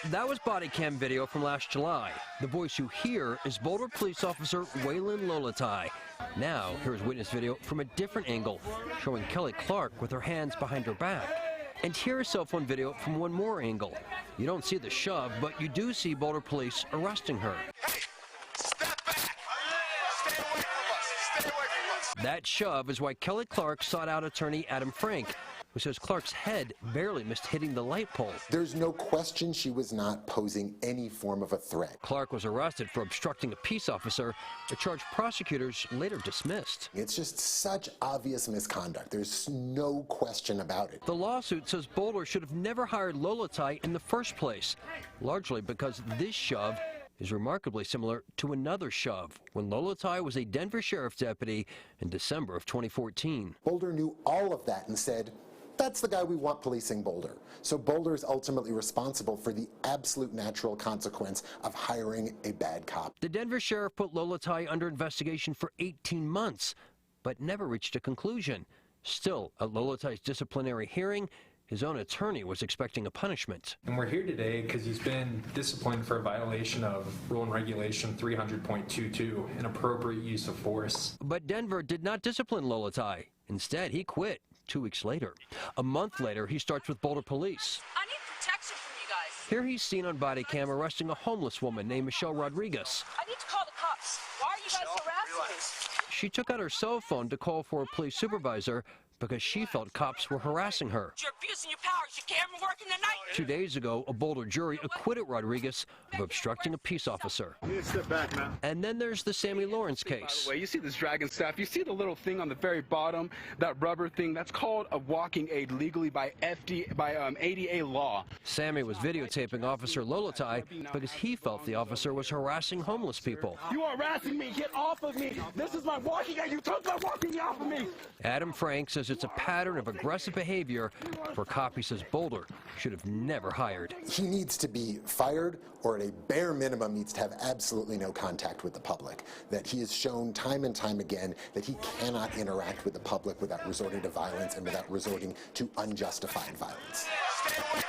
That was body cam video from last July. The voice you hear is Boulder police officer Waylon Lolatai. Now, here's witness video from a different angle, showing Kelly Clark with her hands behind her back. And here's cell phone video from one more angle. You don't see the shove, but you do see Boulder police arresting her. Hey, step back! Stay away from us! Stay away from us! That shove is why Kelly Clark sought out attorney Adam Frank, who says Clark's head barely missed hitting the light pole. There's no question she was not posing any form of a threat. Clark was arrested for obstructing a peace officer, a charge prosecutors later dismissed. It's just such obvious misconduct. There's no question about it. The lawsuit says Boulder should have never hired Lolatai in the first place, largely because this shove is remarkably similar to another shove when Lolatai was a Denver sheriff's deputy in December of 2014. Boulder knew all of that and said, that's the guy we want policing Boulder. So Boulder is ultimately responsible for the absolute natural consequence of hiring a bad cop. The Denver sheriff put Lolatai under investigation for 18 months, but never reached a conclusion. Still, at Lolatai's disciplinary hearing, his own attorney was expecting a punishment. And we're here today because he's been disciplined for a violation of Rule and Regulation 300.22, inappropriate use of force. But Denver did not discipline Lolatai. Instead, he quit 2 weeks later. A month later, he starts with Boulder police. I need protection from you guys. Here he's seen on body cam arresting a homeless woman named Michelle Rodriguez. I need to call the cops. Why are you guys harassing me? She took out her cell phone to call for a police supervisor because she felt cops were harassing her. You're abusing your powers. You can't even work in the night. 2 days ago, a Boulder jury acquitted Rodriguez of obstructing a peace officer. You need to step back, man. And then there's the Sammy Lawrence case. By the way, you see this dragon staff, you see the little thing on the very bottom, that rubber thing, that's called a walking aid legally by ADA law. Sammy was videotaping Officer Lolatai because he felt the officer was harassing homeless people. You are harassing me, get off of me. This is my walking aid, you took my walking aid off of me. Adam Frank says it's a pattern of aggressive behavior for a cop he says Boulder should have never hired. He needs to be fired, or at a bare minimum needs to have absolutely no contact with the public. That he has shown time and time again that he cannot interact with the public without resorting to violence and without resorting to unjustified violence. Stay away